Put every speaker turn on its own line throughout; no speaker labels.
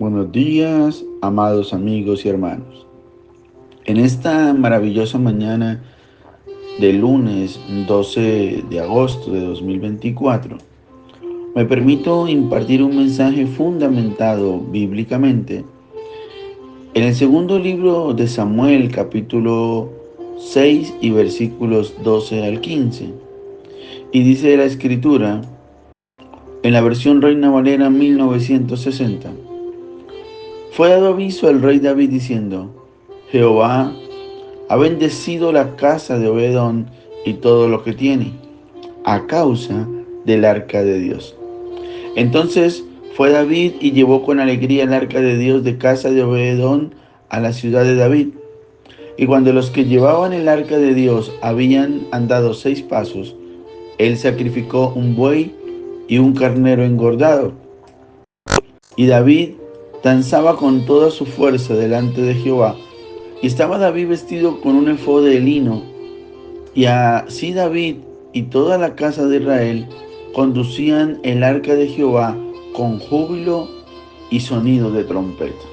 Buenos días, amados amigos y hermanos. En esta maravillosa mañana del lunes 12 de agosto de 2024, me permito impartir un mensaje fundamentado bíblicamente en el segundo libro de Samuel, capítulo 6 y versículos 12 al 15. Y dice la escritura, en la versión Reina Valera 1960, fue dado aviso al rey David diciendo: Jehová ha bendecido la casa de Obedón y todo lo que tiene, a causa del arca de Dios. Entonces fue David y llevó con alegría el arca de Dios de casa de Obedón a la ciudad de David. Y cuando los que llevaban el arca de Dios habían andado 6 pasos, él sacrificó un buey y un carnero engordado. Y David danzaba con toda su fuerza delante de Jehová. Y estaba David vestido con un efod de lino. Y así David y toda la casa de Israel conducían el arca de Jehová con júbilo y sonido de trompeta.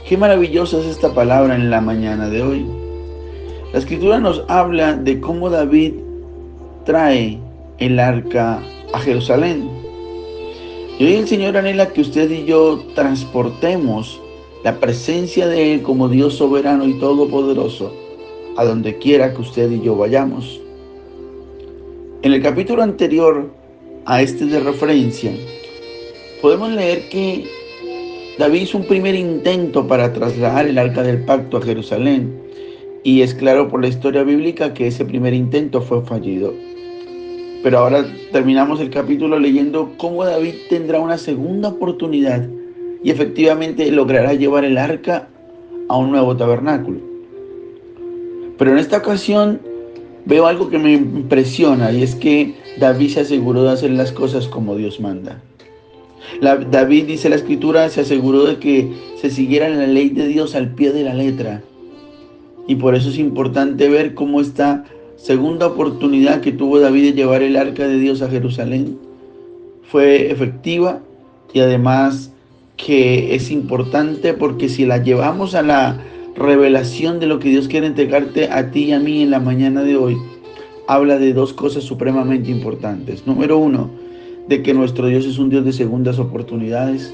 Qué maravillosa es esta palabra en la mañana de hoy. La escritura nos habla de cómo David trae el arca a Jerusalén. Y hoy el Señor anhela que usted y yo transportemos la presencia de Él como Dios soberano y todopoderoso a donde quiera que usted y yo vayamos. En el capítulo anterior a este de referencia, podemos leer que David hizo un primer intento para trasladar el arca del pacto a Jerusalén, y es claro por la historia bíblica que ese primer intento fue fallido. Pero ahora terminamos el capítulo leyendo cómo David tendrá una segunda oportunidad y efectivamente logrará llevar el arca a un nuevo tabernáculo. Pero en esta ocasión veo algo que me impresiona, y es que David se aseguró de hacer las cosas como Dios manda. David, dice la escritura, se aseguró de que se siguiera la ley de Dios al pie de la letra. Y por eso es importante ver cómo esta segunda oportunidad que tuvo David de llevar el arca de Dios a Jerusalén fue efectiva, y además que es importante porque si la llevamos a la revelación de lo que Dios quiere entregarte a ti y a mí en la mañana de hoy, habla de dos cosas supremamente importantes. Número uno, de que nuestro Dios es un Dios de segundas oportunidades.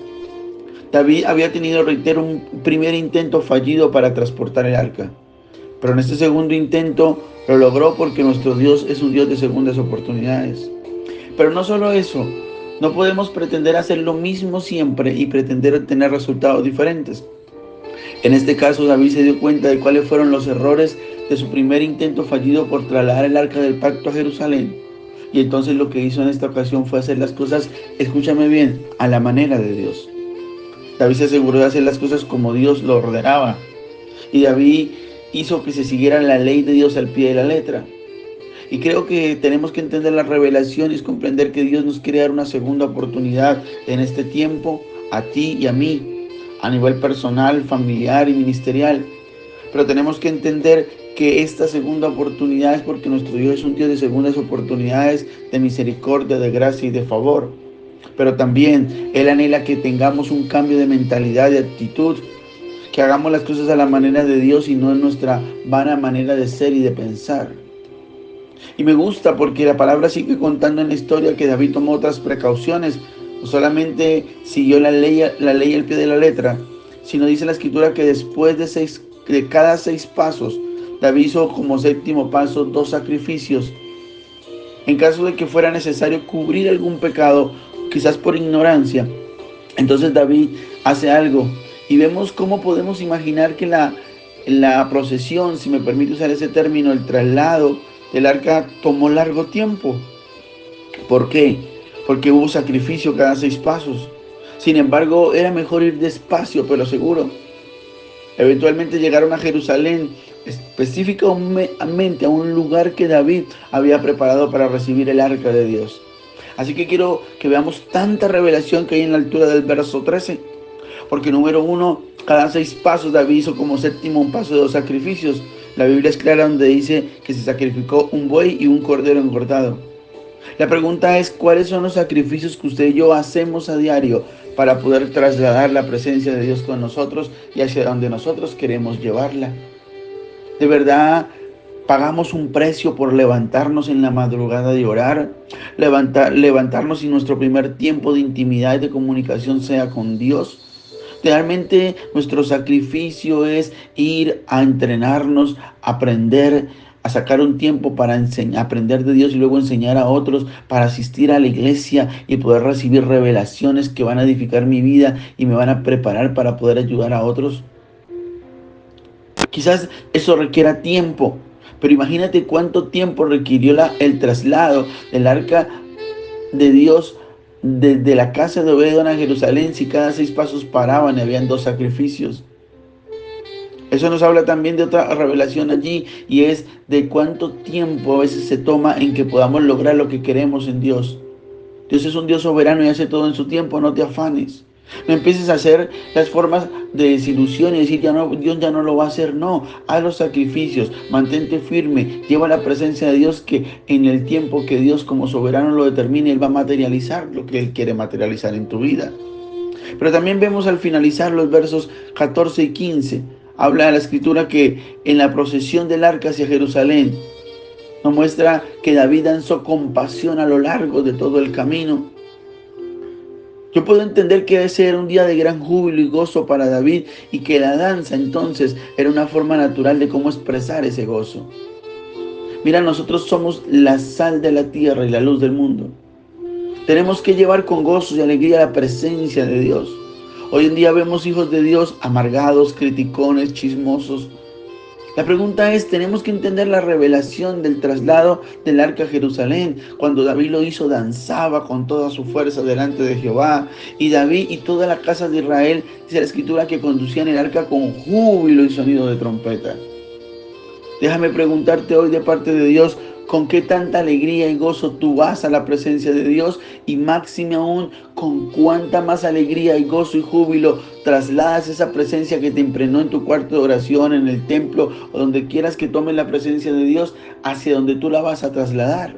David había tenido, reitero, un primer intento fallido para transportar el arca, pero en este segundo intento lo logró porque nuestro Dios es un Dios de segundas oportunidades. Pero no solo eso, no podemos pretender hacer lo mismo siempre y pretender tener resultados diferentes. En este caso, David se dio cuenta de cuáles fueron los errores de su primer intento fallido por trasladar el arca del pacto a Jerusalén. Y entonces lo que hizo en esta ocasión fue hacer las cosas, escúchame bien, a la manera de Dios. David se aseguró de hacer las cosas como Dios lo ordenaba. Y David hizo que se siguiera la ley de Dios al pie de la letra. Y creo que tenemos que entender la revelación y comprender que Dios nos quiere dar una segunda oportunidad en este tiempo, a ti y a mí, a nivel personal, familiar y ministerial. Pero tenemos que entender que esta segunda oportunidad es porque nuestro Dios es un Dios de segundas oportunidades, de misericordia, de gracia y de favor. Pero también Él anhela que tengamos un cambio de mentalidad, de actitud, que hagamos las cosas a la manera de Dios y no en nuestra vana manera de ser y de pensar. Y me gusta porque la palabra sigue contando en la historia que David tomó otras precauciones. No solamente siguió la ley al pie de la letra, sino dice la escritura que después de cada 6 pasos, David hizo como séptimo paso 2 sacrificios. En caso de que fuera necesario cubrir algún pecado, quizás por ignorancia, entonces David hace algo. Y vemos cómo podemos imaginar que la procesión, si me permite usar ese término, el traslado del arca tomó largo tiempo. ¿Por qué? Porque hubo sacrificio cada 6 pasos. Sin embargo, era mejor ir despacio, pero seguro. Eventualmente llegaron a Jerusalén, específicamente a un lugar que David había preparado para recibir el arca de Dios. Así que quiero que veamos tanta revelación que hay en la altura del verso 13. Porque número 1, cada 6 pasos David hizo como séptimo un paso de 2 sacrificios. La Biblia es clara donde dice que se sacrificó un buey y un cordero engordado. La pregunta es, ¿cuáles son los sacrificios que usted y yo hacemos a diario para poder trasladar la presencia de Dios con nosotros y hacia donde nosotros queremos llevarla. De verdad, pagamos un precio por levantarnos en la madrugada de orar, levantarnos y nuestro primer tiempo de intimidad y de comunicación sea con Dios. Realmente nuestro sacrificio es ir a entrenarnos, aprender, a sacar un tiempo para aprender de Dios y luego enseñar a otros, para asistir a la iglesia y poder recibir revelaciones que van a edificar mi vida y me van a preparar para poder ayudar a otros. Quizás eso requiera tiempo, pero imagínate cuánto tiempo requirió el traslado del arca de Dios desde la casa de Obed-edom a Jerusalén, si cada 6 pasos paraban y habían 2 sacrificios. Eso nos habla también de otra revelación allí, y es de cuánto tiempo a veces se toma en que podamos lograr lo que queremos en Dios. Dios es un Dios soberano y hace todo en su tiempo, no te afanes. No empieces a hacer las formas de desilusión y decir, Dios ya no lo va a hacer. No, haz los sacrificios, mantente firme, lleva la presencia de Dios, que en el tiempo que Dios como soberano lo determine, Él va a materializar lo que Él quiere materializar en tu vida. Pero también vemos al finalizar los versos 14 y 15, habla de la escritura que en la procesión del arca hacia Jerusalén, nos muestra que David danzó con pasión a lo largo de todo el camino. Yo puedo entender que ese era un día de gran júbilo y gozo para David, y que la danza entonces era una forma natural de cómo expresar ese gozo. Mira, nosotros somos la sal de la tierra y la luz del mundo. Tenemos que llevar con gozo y alegría la presencia de Dios. Hoy en día vemos hijos de Dios amargados, criticones, chismosos. La pregunta es, tenemos que entender la revelación del traslado del arca a Jerusalén. Cuando David lo hizo, danzaba con toda su fuerza delante de Jehová. Y David y toda la casa de Israel, dice la escritura, que conducían el arca con júbilo y sonido de trompeta. Déjame preguntarte hoy de parte de Dios, ¿con qué tanta alegría y gozo tú vas a la presencia de Dios? Y máxime aún, ¿con cuánta más alegría y gozo y júbilo trasladas esa presencia que te impregnó en tu cuarto de oración, en el templo, o donde quieras que tomes la presencia de Dios, hacia donde tú la vas a trasladar?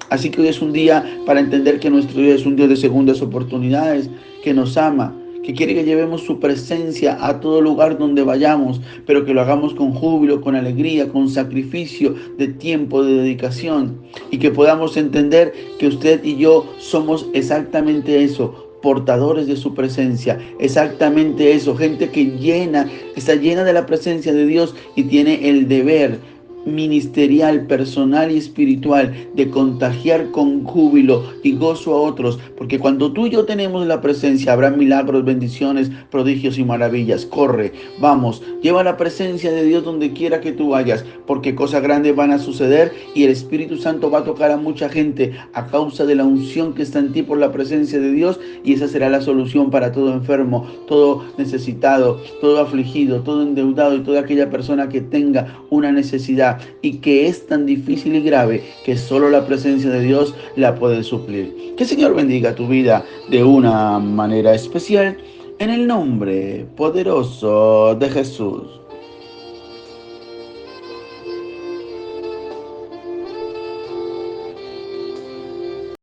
Así que hoy es un día para entender que nuestro Dios es un Dios de segundas oportunidades, que nos ama, que quiere que llevemos su presencia a todo lugar donde vayamos, pero que lo hagamos con júbilo, con alegría, con sacrificio de tiempo, de dedicación, y que podamos entender que usted y yo somos exactamente eso, portadores de su presencia, exactamente eso, gente que está llena de la presencia de Dios y tiene el deber ministerial, personal y espiritual de contagiar con júbilo y gozo a otros, porque cuando tú y yo tenemos la presencia, habrá milagros, bendiciones, prodigios y maravillas. Corre, vamos, lleva la presencia de Dios donde quiera que tú vayas, porque cosas grandes van a suceder y el Espíritu Santo va a tocar a mucha gente a causa de la unción que está en ti por la presencia de Dios, y esa será la solución para todo enfermo, todo necesitado, todo afligido, todo endeudado y toda aquella persona que tenga una necesidad y que es tan difícil y grave que solo la presencia de Dios la puede suplir. Que el Señor bendiga tu vida de una manera especial en el nombre poderoso de Jesús.